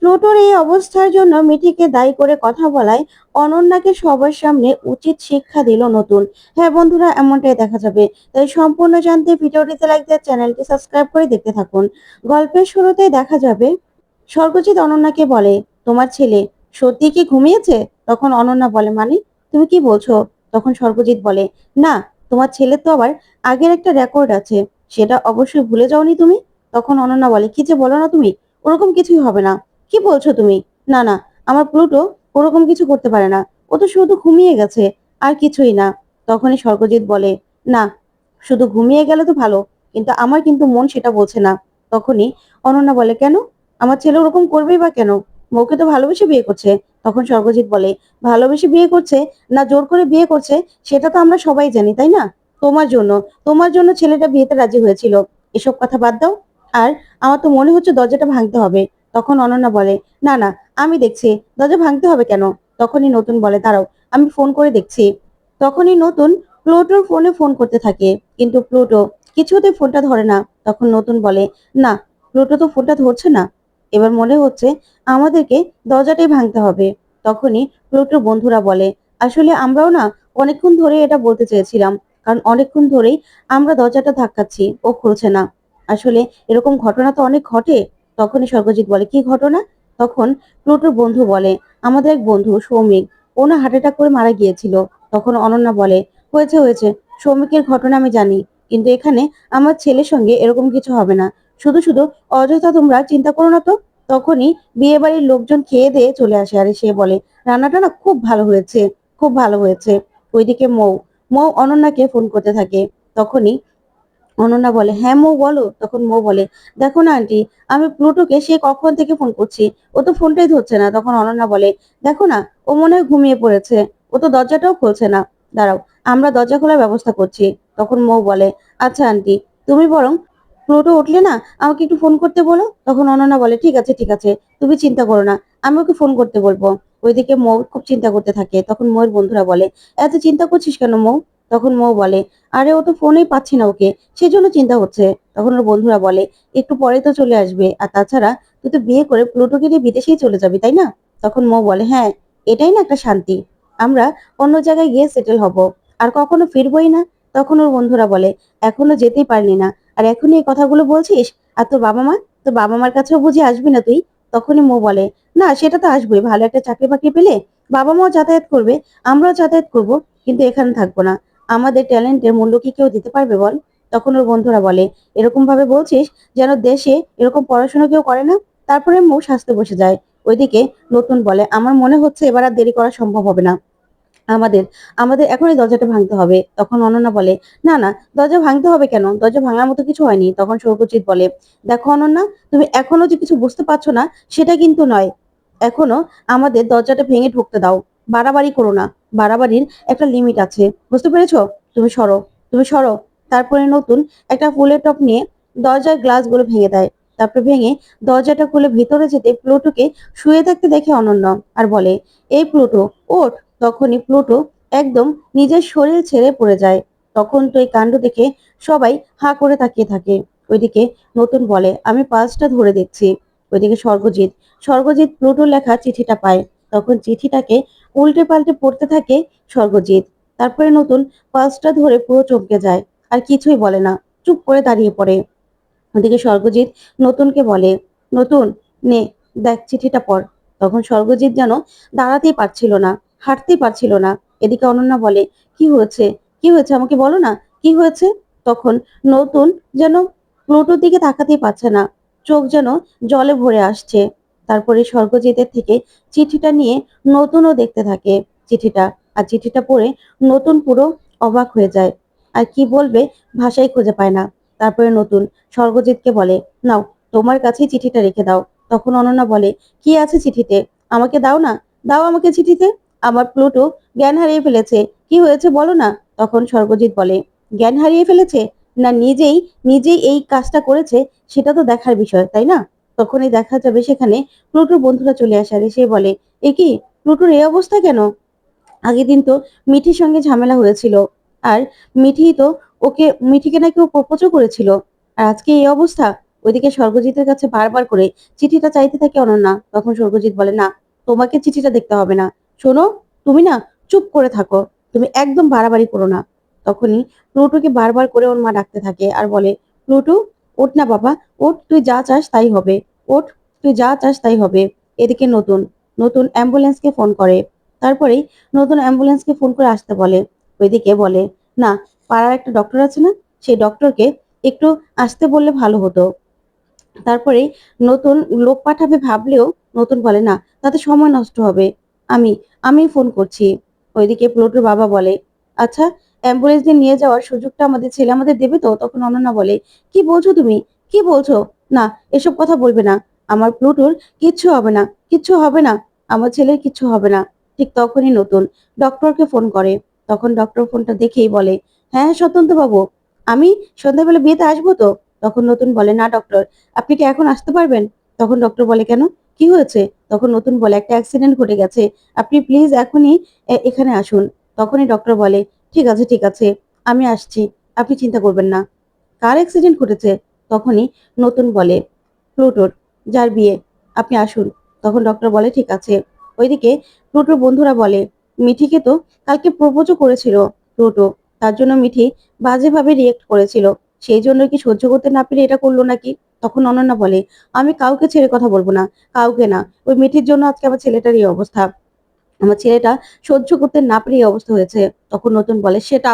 প্লুটোর এই অবস্থার জন্য মিঠিকে দায়ী করে কথা বলায় অনন্যাকে সবার সামনে উচিত শিক্ষা দিল নতুন। হ্যাঁ বন্ধুরা, এমনটাই দেখা যাবে। তাই সম্পূর্ণ জানতে ভিডিওটিতে লাইক দিয়ে চ্যানেলটি সাবস্ক্রাইব করে দেখতে থাকুন। গল্পের শুরুতেই দেখা যাবে স্বর্গজিৎ অনন্যাকে বলে, তোমার ছেলে সত্যি কি ঘুমিয়েছে? তখন অনন্যা বলে, মানে তুমি কি বলছো? তখন স্বর্গজিৎ বলে, না, তোমার ছেলের তো আবার আগের একটা রেকর্ড আছে, সেটা অবশ্যই ভুলে যাওনি তুমি। তখন অনন্যা বলে, কি যে বলো না তুমি, ওরকম কিছুই হবে না। কি বলছো তুমি? না না, আমার প্লুটো ওরকম কিছু করতে পারে না, ও তো শুধু ঘুমিয়ে গেছে, আর কিছুই না। তখনই স্বর্গজিৎ বলে, না, শুধু ঘুমিয়ে গেলে তো ভালো, কিন্তু আমার কিন্তু মন সেটা বলছে না। তখনই অনন্যা বলে, কেন? আমার ছেলে ওরকম করবেই বা কেন? ওকে তো ভালোবেসে বিয়ে করছে। তখন স্বর্গজিৎ বলে, ভালোবেসে বিয়ে করছে না জোর করে বিয়ে করছে সেটা তো আমরা সবাই জানি, তাই না? তোমার জন্য তোমার জন্য ছেলেটা বিয়েতে রাজি হয়েছিল। এসব কথা বাদ দাও। আর আমার তো মনে হচ্ছে দরজাটা ভাঙতে হবে। তখন অনন্যা বলে, না না, আমি দেখছি, দরজা ভাঙতে হবে কেন? তখনই নতুন বলে, দাঁড়াও, আমি ফোন করে দেখছি। তখনই নতুন প্লুটোর ফোনে ফোন করতে থাকে, কিন্তু প্লুটো কিছুতে ফোনটা ধরে না। তখন নতুন বলে, না, প্লুটো তো ফোনটা ধরছে না। এবার মনে হচ্ছে আমাদেরকে দরজাটাই ভাঙতে হবে। তখনই প্লুটোর বন্ধুরা বলে, আসলে আমরাও না অনেকক্ষণ ধরে এটা বলতে চেয়েছিলাম, কারণ অনেকক্ষণ ধরেই আমরা দরজাটা ধাক্কাচ্ছি, ও খুলছে না। আসলে এরকম ঘটনা তো অনেক ঘটে। তখনই স্বর্গজিৎ বলে, কি ঘটনা? তখন প্লুটোর বন্ধু বলে, আমাদের এক বন্ধু সৌমিক, ও না হার্ট অ্যাটাক করে মারা গিয়েছিল। তখন অনন্যা বলে, হয়েছে হয়েছে, সৌমিকের ঘটনা আমি জানি, কিন্তু এখানে আমার ছেলের সঙ্গে এরকম কিছু হবে না। শুধু শুধু অযথা তোমরা চিন্তা করো না তো। তখনই বিয়ে বাড়ির লোকজন খেয়ে দিয়ে চলে আসে, আর সে বলে, রান্নাটা না খুব ভালো হয়েছে, খুব ভালো হয়েছে। ওইদিকে মৌ মৌ অনন্যাকে ফোন করতে থাকে। তখনই অনন্যা বলে, হ্যাঁ মৌ বলো। তখন মৌ বলে, দেখো না আন্টি, আমি প্লুটোকে সে কখন থেকে ফোন করছি, ও তো ফোনটাই ধরছে না। তখন অনন্যা বলে, দেখো না, ও মনে হয় ঘুমিয়ে পড়েছে, ও তো দরজাটাও খুলছে না। দাঁড়াও, আমরা দরজা খোলার ব্যবস্থা করছি। তখন মৌ বলে, আচ্ছা আন্টি, তুমি বরং প্লুটো উঠলে না আমাকে একটু ফোন করতে বলো। তখন অনন্যা বলে, ঠিক আছে ঠিক আছে, তুমি চিন্তা করো না, আমি ওকে ফোন করতে বলবো। ওইদিকে মৌ খুব চিন্তা করতে থাকে। তখন মৌর বন্ধুরা বলে, এত চিন্তা করছিস কেন মৌ? তখন মৌ বলে, আরে ও তো ফোনেই পাচ্ছি না ওকে, সেজন্য চিন্তা হচ্ছে। তখন ওর বন্ধুরা বলে, একটু পরে তো চলে আসবে, আর তাছাড়া তুই তো বিয়ে করে প্লুটোকে নিয়ে বিদেশেই চলে যাবি, তাই না? তখন মৌ বলে, হ্যাঁ, এটাই না একটা শান্তি, আমরা অন্য জায়গায় গিয়ে সেটেল হব, আর কখনো ফিরবই না। তখন ওর বন্ধুরা বলে, এখনো যেতেই পারলি না, আর এখনই এই কথাগুলো বলছিস? আর তোর বাবা মার কাছেও বুঝি আসবি না তুই? তখনই মৌ বলে, না সেটা তো আসবোই, ভালো একটা চাকরি বাকরি পেলে বাবা মাও যাতায়াত করবে, আমরাও যাতায়াত করব, কিন্তু এখানে থাকবো না। আমাদের ট্যালেন্টের মূল্য কি কেউ দিতে পারবে বল? তখন ওর বন্ধুরা বলে, এরকম ভাবে বলছিস যেন দেশে এরকম পড়াশোনা কেউ করে না। তারপরে মৌ সাজতে বসে যায়। ওইদিকে নতুন বলে, আমার মনে হচ্ছে এবার আর দেরি করা সম্ভব হবে না, আমাদের আমাদের এখনই দরজাটা ভাঙতে হবে। তখন অনন্যা বলে, না না, দরজা ভাঙতে হবে কেন? দরজা ভাঙার মতো কিছু হয়নি। তখন সৌরজিৎ বলে, দেখো অনন্যা, তুমি এখনো যে কিছু বুঝতে পারছো না সেটা কিন্তু নয়, এখনো আমাদের দরজাটা ভেঙে ঢুকতে দাও, বাড়াবাড়ি করো না, বাড়াবাড়ির একটা লিমিট আছে, বুঝতে পেরেছো? তুমি সরো, তুমি সরো। তারপরে নতুন একটা ফুলের টব নিয়ে দরজার গ্লাস গুলো ভেঙে দেয়। তারপরে ভেঙে দরজাটা খুলে ভিতরে যেতে প্লুটোকে শুয়ে থাকতে দেখে অনন্য, আর বলে, এই প্লুটো, ওঠ। তখনই প্লুটো একদম নিজের শরীর ছেড়ে পড়ে যায়। তখন তো এই কাণ্ড দেখে সবাই হা করে তাকিয়ে থাকে। ওইদিকে নতুন বলে, আমি পালসটা ধরে দেখছি। ওইদিকে স্বর্গজিৎ স্বর্গজিৎ প্লুটোর লেখা চিঠিটা পায়। তখন চিঠিটাকে উল্টে পাল্টে পড়তে থাকে স্বর্গজিৎ। তারপরে নতুন পালসটা ধরে পুরো চমকে যায়, আর কিছুই বলে না, চুপ করে দাঁড়িয়ে পড়ে। ওদিকে স্বর্গজিৎ নতুনকে বলে, নতুন, নে, দেখ চিঠিটা পড়। তখন স্বর্গজিৎ যেন দাঁড়াতেই পারছিল না, হাঁটতেই পারছিল না। এদিকে অনন্যা বলে, কি হয়েছে? কি হয়েছে আমাকে বলো না, কি হয়েছে? তখন নতুন যেন প্লুটোর দিকে তাকাতেই পারছে না, চোখ যেন জলে ভরে আসছে। তারপরে স্বর্গজিতের থেকে চিঠিটা নিয়ে নতুনও দেখতে থাকে চিঠিটা, আর চিঠিটা পড়ে নতুন পুরো অবাক হয়ে যায়, আর কি বলবে ভাষাই খুঁজে পায় না। তারপরে নতুন স্বর্গজিৎকে বলে, নাও, তোমার কাছেই চিঠিটা রেখে দাও। তখন অনন্যা বলে, কি আছে চিঠিতে? আমাকে দাও না, দাও আমাকে চিঠিতে, আমার প্লুটো জ্ঞান হারিয়ে ফেলেছে, কি হয়েছে বলো না। তখন স্বর্গজিৎ বলে, জ্ঞান হারিয়ে ফেলেছে না নিজেই নিজেই এই কাজটা করেছে, সেটা তো দেখার বিষয়, তাই না? তখনই দেখা যাবে সেখানে প্লুটোর বন্ধুরা চলে আসে, আর সে বলে, এ কি, প্লুটোর এই অবস্থা কেন? আগের দিন তো মিঠির সঙ্গে ঝামেলা হয়েছিল, আর মিঠি তো মিঠিকে নাকি ও প্রপোজও করেছিল, আর আজকে এই অবস্থা। ওইদিকে স্বর্গজিতের কাছে বারবার করে চিঠিটা চাইতে থাকে অনন্যা। তখন স্বর্গজিৎ বলে, না, তোমাকে চিঠিটা দেখতে হবে না। শোনো, তুমি না চুপ করে থাকো, তুমি একদম বাড়াবাড়ি করো না। তখনই প্লুটোকে বারবার করে ওর মা ডাকতে থাকে আর বলে, প্লুটো, ওঠ না বাবা, ওঠ, তুই যা চাস তাই হবে, ওঠ, তুই যা চাস তাই হবে। এদিকে নতুন নতুন অ্যাম্বুলেন্সকে ফোন করে। তারপরেই নতুন অ্যাম্বুলেন্সকে ফোন করে আসতে বলে। ওইদিকে বলে, না, পাড়ার একটা ডক্টর আছে না, সেই ডক্টরকে একটু আসতে বললে ভালো হতো। তারপরে নতুন লোক পাঠাবে ভাবলেও নতুন বলে, না, তাতে সময় নষ্ট হবে, আমি আমি ফোন করছি। ওইদিকে প্লুটোর বাবা বলে, আচ্ছা, অ্যাম্বুলেন্স দিয়ে নিয়ে যাওয়ার সুযোগটা আমাদের ছেলে আমাদের দেবে তো? তখন অনন্যা বলে, কি বলছো তুমি, কি বলছো? না, এসব কথা বলবে না, আমার প্লুটোর কিচ্ছু হবে না, কিচ্ছু হবে না, আমার ছেলের কিচ্ছু হবে না। ঠিক তখনই নতুন ডক্টরকে ফোন করে। তখন ডক্টর ফোনটা দেখেই বলে, হ্যাঁ স্বতন্ত্র বাবু, আমি সন্ধ্যাবেলা বিয়েতে আসবো তো? তখন নতুন বলে, না ডক্টর, আপনি কি এখন আসতে পারবেন? তখন ডক্টর বলে, কেন, কি হয়েছে? তখন নতুন বলে, একটা অ্যাক্সিডেন্ট ঘটে গেছে, আপনি প্লিজ এখনই এখানে আসুন। তখনই ডক্টর বলে, ঠিক আছে ঠিক আছে, আমি আসছি, আপনি চিন্তা করবেন না। কার অ্যাক্সিডেন্ট ঘটেছে? তখনই নতুন বলে, প্লুটোর, যার বিয়ে, আপনি আসুন। তখন ডক্টর বলে, ঠিক আছে। ওইদিকে প্লুটোর বন্ধুরা বলে, মিঠিকে তো কালকে প্রপোজও করেছিল প্লুটো, তার জন্য মিঠি বাজেভাবে রিয়েক্ট করেছিল, সেই জন্য কি সহ্য করতে না পেরে এটা করলো নাকি? তখন অনন্যা বলে, আমি কাউকে ছেড়ে কথা বলবো না, কাউকে না, ওই মিঠির জন্য আজকে আমার ছেলেটার এই অবস্থা, আমার ছেলেটা সহ্য করতে না পেরে এই অবস্থা হয়েছে। তখন নতুন বলে, সেটা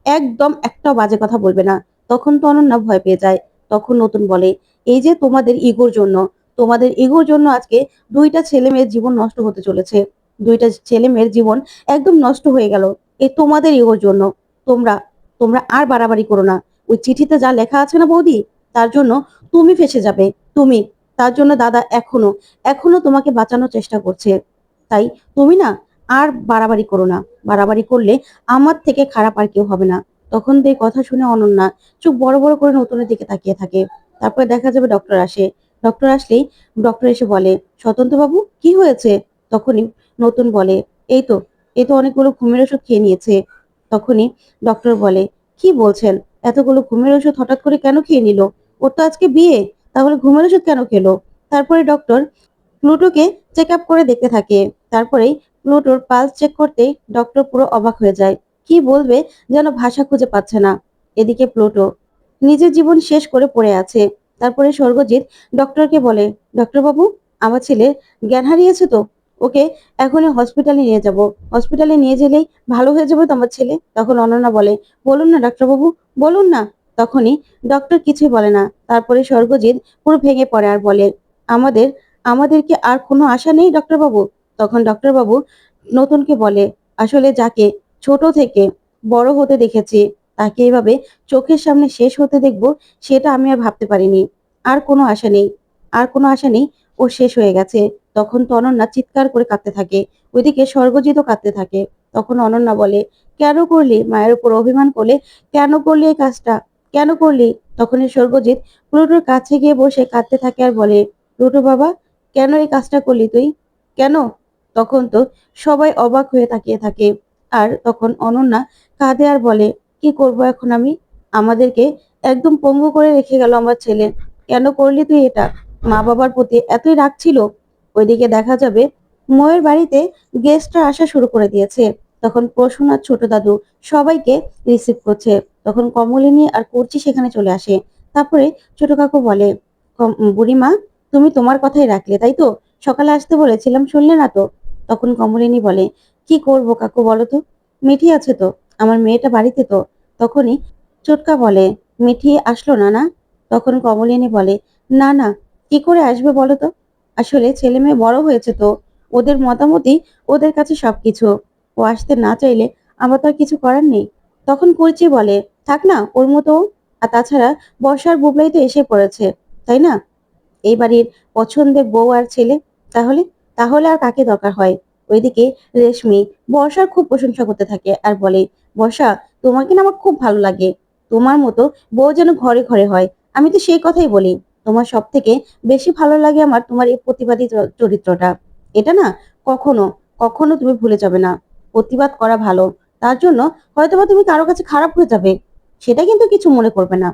একদম একটাও বাজে কথা বলবে না। তখন তো অনন্যা ভয় পেয়ে যায়। তখন নতুন বলে, এই যে তোমাদের ইগোর জন্য, তোমাদের ইগোর জন্য আজকে দুইটা ছেলে মেয়ের জীবন নষ্ট হতে চলেছে, দুইটা ছেলে মেয়ের জীবন একদম নষ্ট হয়ে গেল, এই তোমাদের ইগোর জন্য। তোমরা তোমরা আর বাড়াবাড়ি করো না, ওই চিঠিতে যা লেখা আছে না বৌদি, তার জন্য তুমি ফেঁসে যাবে, তুমি, তার জন্য দাদা এখনো এখনো তোমাকে বাঁচানোর চেষ্টা করছে। তাই তুমি না আর বাড়াবাড়ি করো না, বাড়াবাড়ি করলে আমার থেকে খারাপ আর কেউ হবে না। তখন তো এই কথা শুনে অনন্যা চোখ বড় বড় করে নতুনের দিকে তাকিয়ে থাকে। তারপরে দেখা যাবে ডক্টর আসে। ডক্টর আসলেই ডক্টর এসে বলে, স্বতন্ত্র বাবু, কি হয়েছে? তখনই নতুন বলে, এই তো, এই তো অনেকগুলো ঘুমের ওষুধ খেয়ে নিয়েছে। তখনই ডক্টর বলে, কি বলছেন, এতগুলো ঘুমের ওষুধ হঠাৎ করে কেন খেয়ে নিল? ওর তো আজকে বিয়ে, তাহলে ঘুমের ওষুধ কেন খেলো? তারপরে ডক্টর প্লুটোকে চেক আপ করে দেখতে থাকে। তারপরেই প্লুটোর পালস চেক করতেই ডক্টর পুরো অবাক হয়ে যায়। কি বলবে যেন ভাষা খুঁজে পাচ্ছে না। এদিকে প্লুটো নিজের জীবন শেষ করে পড়ে আছে। তারপরে স্বর্গজিৎ ডক্টরকে বলে, ডক্টর বাবু, আমার ছেলে জ্ঞান হারিয়েছে তো, ওকে এখনই হসপিটালে নিয়ে যাব, হসপিটালে নিয়ে গেলেই ভালো হয়ে যাবে তো আমার ছেলে। তখন অনন্যা বলে, বলুন না ডাক্তার বাবু, বলুন না। তখনই ডক্টর কিছুই বলে না। তারপরে স্বর্গজিৎ পুরো ভেঙে পড়ে আর বলে, আমাদের আমাদের কি আর কোনো আশা নেই ডক্টর বাবু? তখন ডক্টর বাবু নতুনকে বলে, আসলে যাকে ছোট থেকে বড় হতে দেখেছি, তাকে এভাবে চোখের সামনে শেষ হতে দেখবো, সেটা আমি আর ভাবতে পারিনি। আর কোনো আশা নেই, আর কোনো আশা নেই, ও শেষ হয়ে গেছে। তখন তো অনন্যা চিৎকার করে কাঁদতে থাকে। ওইদিকে স্বর্গজিৎও কাঁদতে থাকে। তখন অনন্যা বলে, কেন করলি, মায়ের উপর অভিমান করলে কেন করলি এই কাজটা, কেন করলি? তখনই স্বর্গজিৎ প্লুটোর কাছে গিয়ে বসে কাঁদতে থাকে আর বলে, প্লুটো বাবা, কেন এই কাজটা করলি তুই, কেন? তখন তো সবাই অবাক হয়ে তাকিয়ে থাকে। আর তখন অনন্যা কাঁদে আর বলে, কি করব এখন আমি, আমাদেরকে একদম পঙ্গু করে রেখে গেল আমার ছেলে, কেন করলি তুই এটা? মা বাবার প্রতি এতই রাগ ছিল? ওইদিকে দেখা যাবে ময়ের বাড়িতে গেস্টরা আসা শুরু করে দিয়েছে। তখন প্রসূন আর ছোট দাদু সবাইকে রিসিভ করছে। তখন কমলিনী আর কর্চি সেখানে চলে আসে। তারপরে ছোট কাকু বলে, বুড়িমা, তুমি তোমার কথাই রাখলে তাই তো, সকালে আসতে বলেছিলাম, শুনলে না তো? তখন কমলিনী বলে, কি করব কাকু বলো তো, মিঠি আছে তো, আমার মেয়েটা বাড়িতে তো। তখনই চোটকা বলে, মিঠি আসলো না না? তখন কমলিনী বলে, না না, কি করে আসবে বলো তো, আসলে ছেলে মেয়ে বড় হয়েছে তো, ওদের মতামতই ওদের কাছে সবকিছু, ও আসতে না চাইলে আমার তো আর কিছু করার নেই। তখন কর্চি বলে, থাক না ওর মতো ও। আর তাছাড়া বর্ষার বুবলাই তো এসে পড়েছে, তাই না? এই বাড়ির পছন্দের বউ আর ছেলে, তাহলে তাহলে আর কাকে দরকার হয়? ওইদিকে রেশমি বর্ষার খুব প্রশংসা করতে থাকে আর বলে, বর্ষা, তোমাকে না আমার খুব ভালো লাগে, তোমার মতো বউ যেন ঘরে ঘরে হয়। আমি তো সেই কথাই বলি, তোমার সব থেকে বেশি ভালো লাগে আমার তোমার এই প্রতিবাদী চরিত্রটা। এটা না কখনো কখনো তুমি ভুলে যাবে না। প্রতিবাদ করা ভালো, তার জন্য হয়তোবা তুমি কারো কাছে খারাপ হয়ে যাবে, সেটা কিন্তু কিছু মনে করবে না।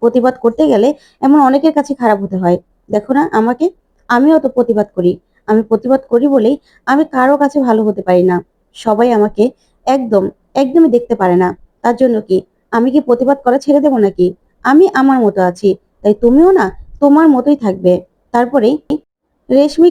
প্রতিবাদ করতে গেলে এমন অনেকের কাছে খারাপ হতে হয়। দেখো না আমাকে, আমিও তো প্রতিবাদ করি। আমি প্রতিবাদ করি বলেই আমি কারো কাছে ভালো হতে পারি না। সবাই আমাকে একদম একদমই দেখতে পারে না। তার জন্য কি আমি কি প্রতিবাদ করা ছেড়ে দেবো নাকি? আমি আমার মতো আছি, তাই তুমিও না তোমার মতোই থাকবে। তারপরে রেশমি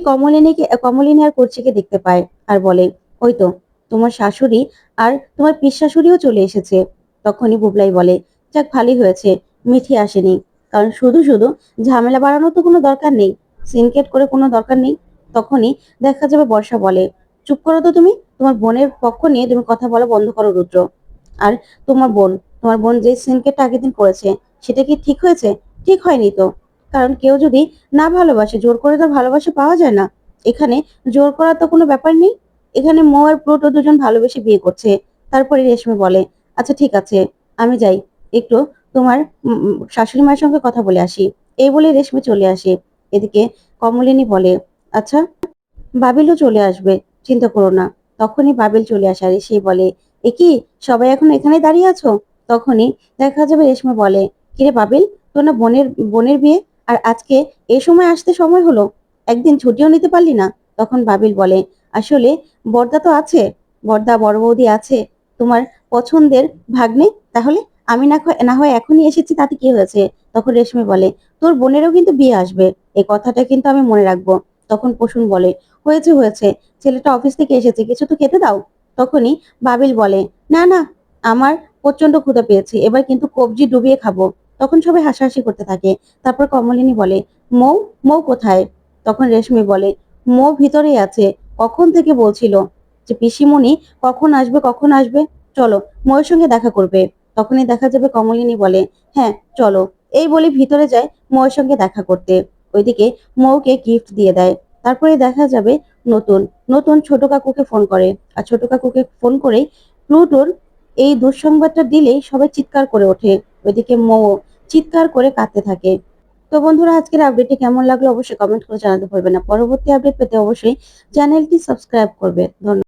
কমলিনী আর কর্চিকে দেখতে পায় আর বলে, ওই তো তোমার শাশুড়ি আর তোমার পিসশাশুড়িও চলে এসেছে। তখনই বুবলাই বলে, যাক ভালোই হয়েছে মিঠি আসেনি, কারণ শুধু শুধু ঝামেলা বাড়ানোর তো কোনো দরকার নেই, সিনকেট করে কোনো দরকার নেই। তখনই দেখা যাবে বর্ষা বলে, চুপ করো তো তুমি, তোমার বোনের পক্ষ নিয়ে তুমি কথা বলা বন্ধ করো রুদ্র। আর তোমার বোন যে সিনকেটটা আগের দিন করেছে সেটা কি ঠিক হয়েছে? ঠিক হয়নি তো। কারণ কেউ যদি না ভালোবাসে, জোর করে তো ভালোবাসা পাওয়া যায় না। এখানে জোর করার তো কোনো ব্যাপার নেই। এখানে মৌ আর প্লুটো দুজন ভালোবেসে বিয়ে করছে। তারপরে রেশমি বলে, আচ্ছা ঠিক আছে, আমি যাই, একটু তোমার শাশুড়ি মায়ের সঙ্গে কথা বলে আসি। এই বলে রেশমি চলে আসে। এদিকে কমলিনী বলে, আচ্ছা বাবিলও চলে আসবে, চিন্তা করো না। তখনই বাবিল চলে আসে আর সে বলে, এ কি, সবাই এখন এখানে দাঁড়িয়ে আছো? তখনই দেখা যাবে রেশমি বলে, কিরে বাবিল, তোর না বোনের বোনের বিয়ে, আর আজকে এই সময় আসতে সময় হলো, একদিন ছুটিও নিতে পারলি না? তখন বাবিল বলে, আসলে বড়দা তো আছে, বড়দা বড় বৌদি আছে, তোমার পছন্দের ভাগ্নে, তাহলে আমি না হয় এখনই এসেছি, তাতে কি হয়েছে? তখন রেশমি বলে, তোর বোনেরও কিন্তু বিয়ে আসবে, এই কথাটা কিন্তু আমি মনে রাখবো। তখন প্রসূন বলে, হয়েছে হয়েছে, ছেলেটা অফিস থেকে এসেছে, কিছু তো খেতে দাও। তখনই বাবিল বলে, না না, আমার প্রচন্ড ক্ষুধা পেয়েছে, এবার কিন্তু কবজি ডুবিয়ে খাবো। তখন সবাই হাসাহাসি করতে থাকে। তারপর কমলিনী বলে, মৌ, মৌ কোথায়? তখন রেশমি বলে, মৌ ভিতরেই আছে, কখন থেকে বলছিল যে পিসিমণি কখন আসবে, চলো মৌয়ের সঙ্গে দেখা করবে। তখনই দেখা যাবে কমলিনী বলে, হ্যাঁ চলো। এই বলে ভিতরে যায় মৌয়ের সঙ্গে দেখা করতে। ওইদিকে মৌকে গিফট দিয়ে দেয়। তারপরে দেখা যাবে নতুন নতুন ছোট কাকুকে ফোন করে। আর ছোট কাকুকে ফোন করেই প্লুটোর এই দুঃসংবাদটা দিলেই সবাই চিৎকার করে ওঠে। ওইদিকে মৌ চিৎকার করে কাঁদতে থাকে। তো বন্ধুরা, আজকের আপডেটটি কেমন লাগলো অবশ্যই কমেন্ট করে জানাতে ভুলবেন না। পরবর্তী আপডেট পেতে অবশ্যই চ্যানেলটি সাবস্ক্রাইব করবে। ধন্যবাদ।